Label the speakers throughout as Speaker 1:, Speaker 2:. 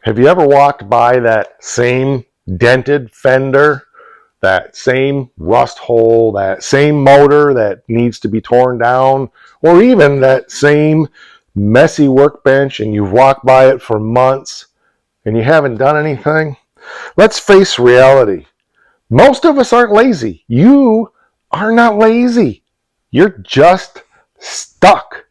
Speaker 1: Have you ever walked by that same dented fender, that same rust hole, that same motor that needs to be torn down, or even that same messy workbench and you've walked by it for months and you haven't done anything? Let's face reality. Most of us aren't lazy. You are not lazy. You're just stuck.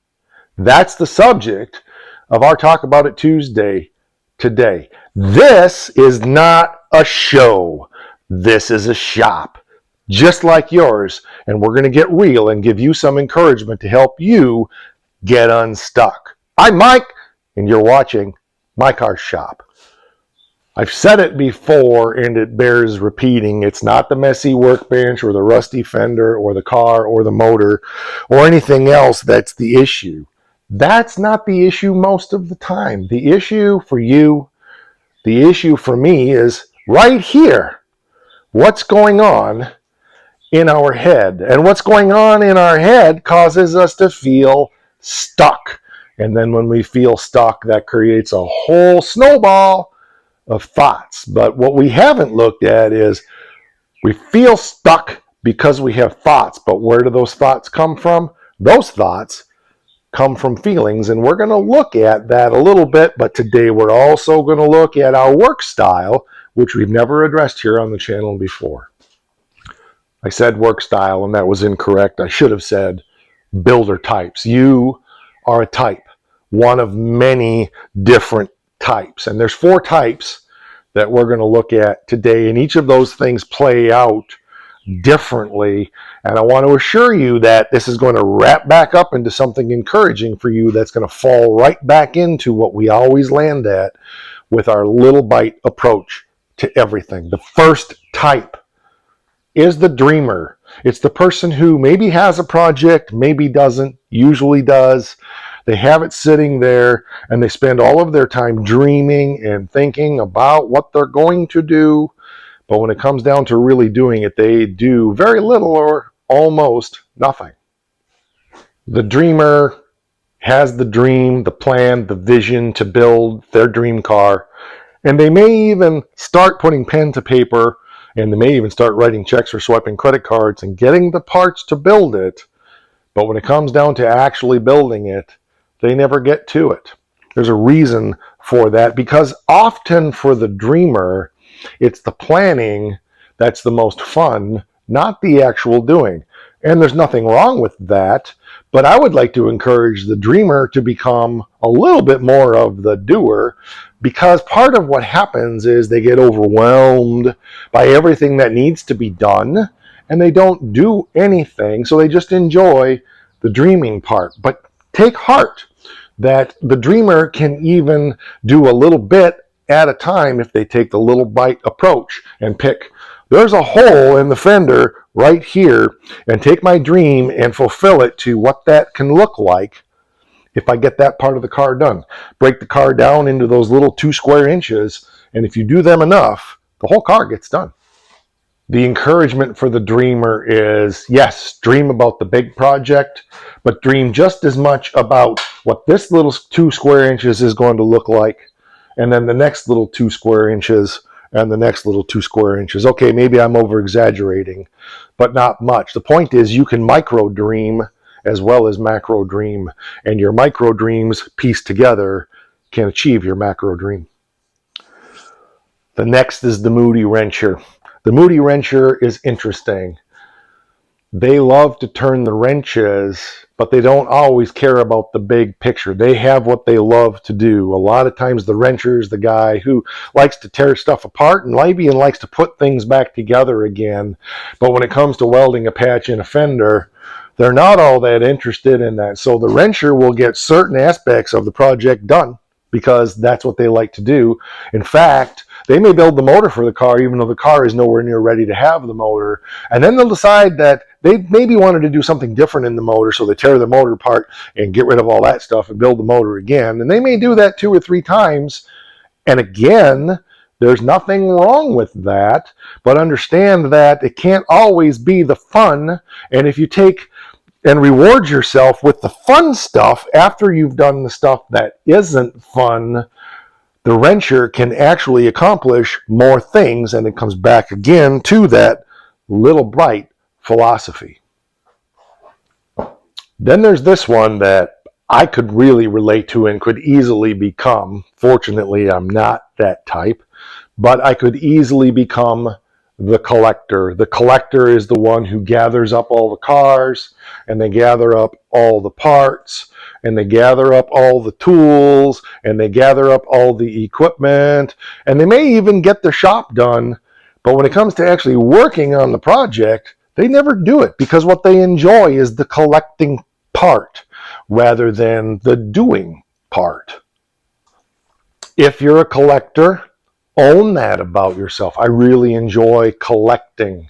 Speaker 1: That's the subject of our Talk About It Tuesday today. This is not a show. This is a shop, just like yours. And we're going to get real and give you some encouragement to help you get unstuck. I'm Mike, and you're watching My Car Shop. I've said it before, and it bears repeating. It's not the messy workbench or the rusty fender or the car or the motor or anything else that's the issue. That's not the issue most of the time. The issue for you, the issue for me is right here. What's going on in our head? And what's going on in our head causes us to feel stuck. And then when we feel stuck, that creates a whole snowball of thoughts. But what we haven't looked at is we feel stuck because we have thoughts. But where do those thoughts come from? Those thoughts come from feelings, and we're going to look at that a little bit. But today we're also going to look at our work style, which we've never addressed here on the channel before. I said work style, and that was incorrect. I should have said builder types. You are a type, one of many different types. And there's 4 types that we're going to look at today, and each of those things play out differently. And I want to assure you that this is going to wrap back up into something encouraging for you that's going to fall right back into what we always land at with our little bite approach to everything. The first type is the dreamer. It's the person who maybe has a project, maybe doesn't, usually does. They have it sitting there and they spend all of their time dreaming and thinking about what they're going to do. But when it comes down to really doing it, they do very little or almost nothing. The dreamer has the dream, the plan, the vision to build their dream car. And they may even start putting pen to paper, and they may even start writing checks or swiping credit cards and getting the parts to build it. But when it comes down to actually building it, they never get to it. There's a reason for that, because often for the dreamer, it's the planning that's the most fun, not the actual doing. And there's nothing wrong with that, but I would like to encourage the dreamer to become a little bit more of the doer, because part of what happens is they get overwhelmed by everything that needs to be done, and they don't do anything, so they just enjoy the dreaming part. But take heart that the dreamer can even do a little bit at a time if they take the little bite approach and pick, there's a hole in the fender right here, and take my dream and fulfill it to what that can look like if I get that part of the car done. Break the car down into those little 2 square inches, and if you do them enough, the whole car gets done. The encouragement for the dreamer is, yes, dream about the big project, but dream just as much about what this little 2 square inches is going to look like, and then the next little 2 square inches, and the next little 2 square inches. Okay, maybe I'm over exaggerating, but not much. The point is you can micro dream as well as macro dream, and your micro dreams pieced together can achieve your macro dream. The next is the moody wrencher. The moody wrencher is interesting. They love to turn the wrenches, but they don't always care about the big picture. They have what they love to do. A lot of times the wrencher is the guy who likes to tear stuff apart and maybe likes to put things back together again. But when it comes to welding a patch in a fender, they're not all that interested in that. So the wrencher will get certain aspects of the project done because that's what they like to do. In fact, they may build the motor for the car even though the car is nowhere near ready to have the motor. And then they'll decide that they maybe wanted to do something different in the motor, so they tear the motor apart and get rid of all that stuff and build the motor again. And they may do that 2 or 3 times. And again, there's nothing wrong with that, but understand that it can't always be the fun. And if you take and reward yourself with the fun stuff after you've done the stuff that isn't fun, the wrencher can actually accomplish more things, and it comes back again to that little bright philosophy. Then there's this one that I could really relate to and could easily become. Fortunately, I'm not that type, but I could easily become the collector. The collector is the one who gathers up all the cars, and they gather up all the parts, and they gather up all the tools, and they gather up all the equipment, and they may even get the shop done. But when it comes to actually working on the project, they never do it, because what they enjoy is the collecting part rather than the doing part. If you're a collector, own that about yourself. I really enjoy collecting.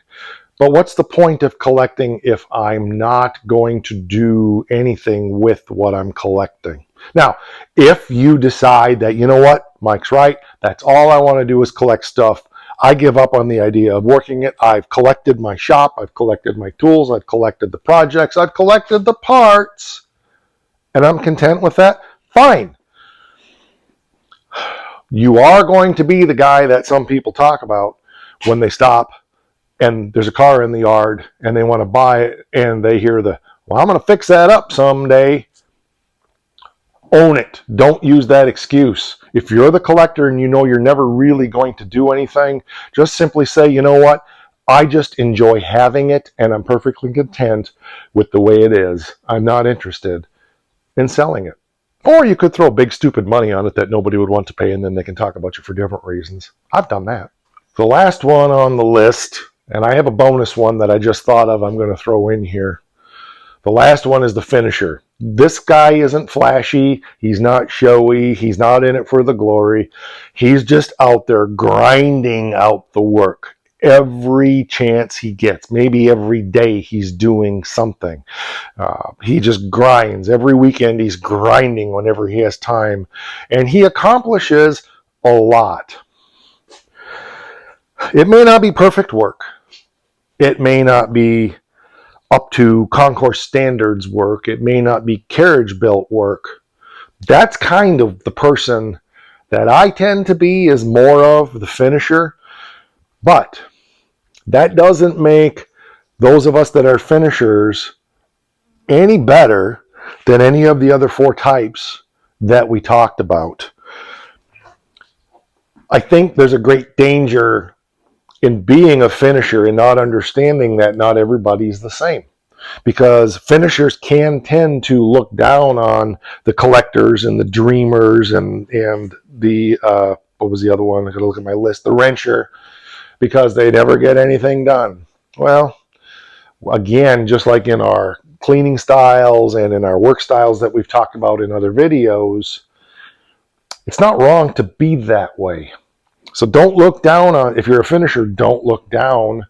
Speaker 1: But what's the point of collecting if I'm not going to do anything with what I'm collecting? Now, if you decide that, you know what, Mike's right, that's all I want to do is collect stuff, I give up on the idea of working it. I've collected my shop, I've collected my tools, I've collected the projects, I've collected the parts, and I'm content with that, fine. You are going to be the guy that some people talk about when they stop and there's a car in the yard and they want to buy it and they hear well, I'm going to fix that up someday. Own it. Don't use that excuse. If you're the collector and you know you're never really going to do anything, just simply say, you know what? I just enjoy having it and I'm perfectly content with the way it is. I'm not interested in selling it. Or you could throw big stupid money on it that nobody would want to pay, and then they can talk about you for different reasons. I've done that. The last one on the list, and I have a bonus one that I just thought of I'm going to throw in here. The last one is the finisher. This guy isn't flashy. He's not showy. He's not in it for the glory. He's just out there grinding out the work every chance he gets. Maybe every day he's doing something. He just grinds. Every weekend he's grinding whenever he has time. And he accomplishes a lot. It may not be perfect work. It may not be up to concourse standards work. It may not be carriage belt work. That's kind of the person that I tend to be, is more of the finisher. But that doesn't make those of us that are finishers any better than any of the other four types that we talked about. I think there's a great danger in being a finisher and not understanding that not everybody's the same. Because finishers can tend to look down on the collectors and the dreamers and the, what was the other one? I gotta look at my list, the wrencher, because they never get anything done. Well, again, just like in our cleaning styles and in our work styles that we've talked about in other videos, it's not wrong to be that way. So don't look down on, if you're a finisher, don't look down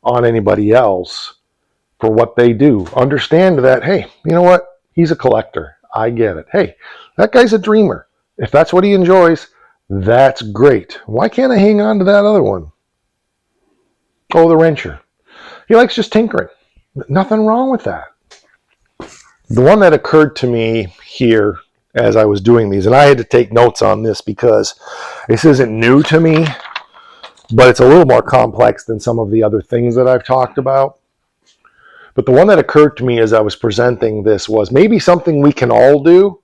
Speaker 1: on anybody else for what they do. Understand that, hey, you know what? He's a collector. I get it. Hey, that guy's a dreamer. If that's what he enjoys, that's great. Why can't I hang on to that other one? Oh, the wrencher. He likes just tinkering. Nothing wrong with that. The one that occurred to me here as I was doing these, and I had to take notes on this because this isn't new to me, but it's a little more complex than some of the other things that I've talked about. But the one that occurred to me as I was presenting this was maybe something we can all do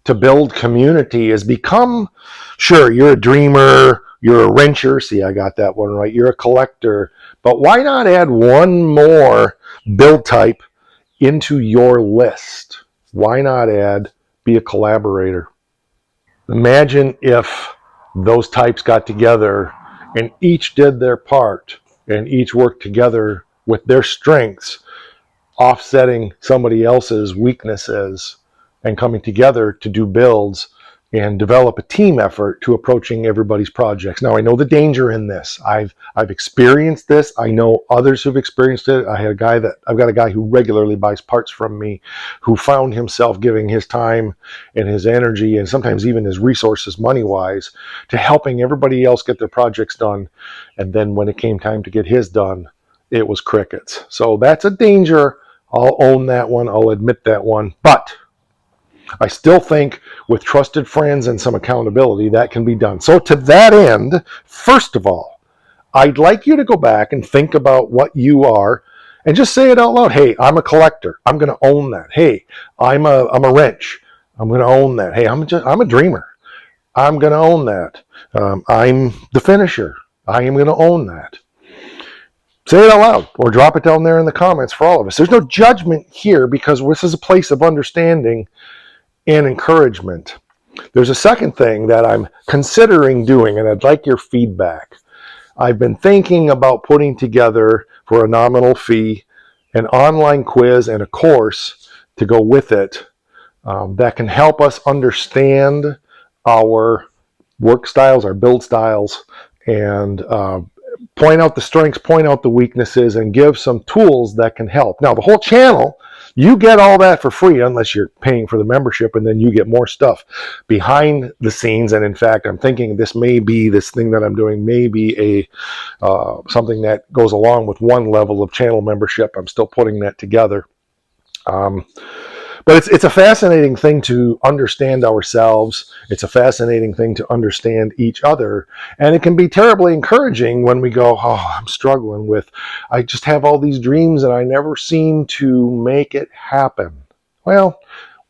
Speaker 1: to build community is become, sure, you're a dreamer, you're a wrencher, see, I got that one right, you're a collector, but why not add one more build type into your list? Why not add be a collaborator? Imagine if those types got together and each did their part and each worked together with their strengths, offsetting somebody else's weaknesses and coming together to do builds and develop a team effort to approaching everybody's projects. Now, I know the danger in this. I've experienced this. I know others who've experienced it. I've got a guy who regularly buys parts from me who found himself giving his time and his energy and sometimes even his resources money-wise to helping everybody else get their projects done. And then when it came time to get his done, it was crickets. So that's a danger. I'll own that one. I'll admit that one. But I still think with trusted friends and some accountability, that can be done. So to that end, first of all, I'd like you to go back and think about what you are and just say it out loud. Hey, I'm a collector. I'm going to own that. Hey, I'm a wrench. I'm going to own that. Hey, I'm a dreamer. I'm going to own that. I'm the finisher. I am going to own that. Say it out loud or drop it down there in the comments for all of us. There's no judgment here because this is a place of understanding and encouragement. There's a second thing that I'm considering doing, and I'd like your feedback. I've been thinking about putting together, for a nominal fee, an online quiz and a course to go with it that can help us understand our work styles, our build styles, and point out the strengths, point out the weaknesses, and give some tools that can help. Now, the whole channel, you get all that for free unless you're paying for the membership, and then you get more stuff behind the scenes. And in fact, I'm thinking this thing that I'm doing may be something that goes along with one level of channel membership. I'm still putting that together. But it's a fascinating thing to understand ourselves. It's a fascinating thing to understand each other. And it can be terribly encouraging when we go, oh, I'm struggling with, I just have all these dreams and I never seem to make it happen. Well,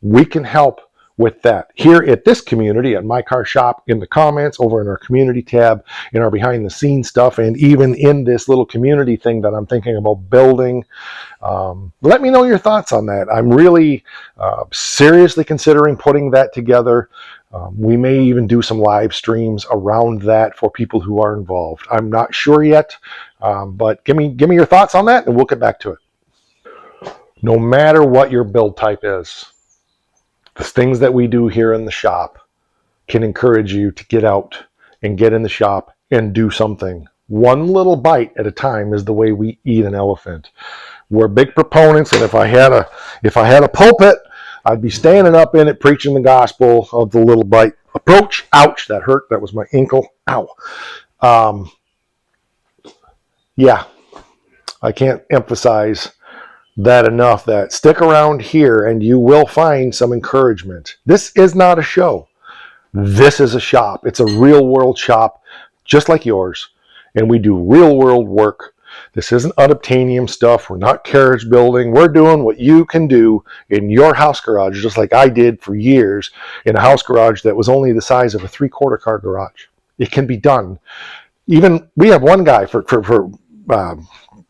Speaker 1: we can help with that here at this community at My Car Shop, in the comments, over in our community tab, in our behind the scenes stuff, and even in this little community thing that I'm thinking about building. Let me know your thoughts on that. I'm really seriously considering putting that together. We may even do some live streams around that for people who are involved. I'm not sure yet, but give me your thoughts on that and we'll get back to it. No matter what your build type is, the things that we do here in the shop can encourage you to get out and get in the shop and do something. One little bite at a time is the way we eat an elephant. We're big proponents, and if I had a pulpit, I'd be standing up in it preaching the gospel of the little bite approach. Ouch, that hurt. That was my ankle. Ow. Yeah, I can't emphasize that enough, that stick around here and you will find some encouragement. This is not a show. This is a shop. It's a real world shop, just like yours. And we do real world work. This isn't unobtainium stuff. We're not carriage building. We're doing what you can do in your house garage, just like I did for years in a house garage that was only the size of a 3/4 car garage. It can be done. Even we have one guy for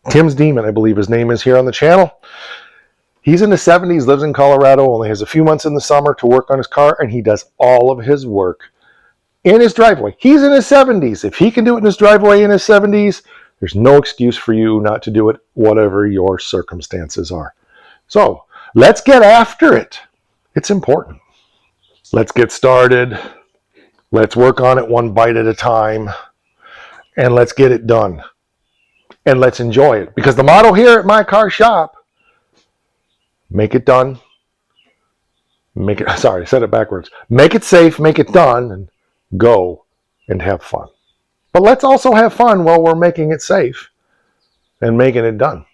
Speaker 1: Tim's Demon, I believe his name is, here on the channel. He's in his 70s, lives in Colorado, only has a few months in the summer to work on his car, and he does all of his work in his driveway. He's in his 70s. If he can do it in his driveway in his 70s, there's no excuse for you not to do it, whatever your circumstances are. So let's get after it. It's important. Let's get started. Let's work on it one bite at a time, and let's get it done. And let's enjoy it. Because the motto here at My Car Shop, make it done. I said it backwards. Make it safe, make it done, and go and have fun. But let's also have fun while we're making it safe and making it done.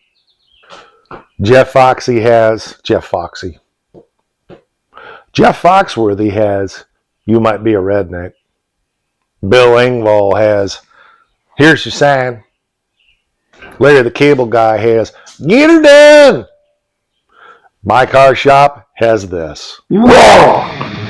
Speaker 1: Jeff Foxworthy has You Might Be a Redneck. Bill Engvall has Here's Your Sign. Larry the Cable Guy has Get Her Done. My Car Shop has this. Whoa!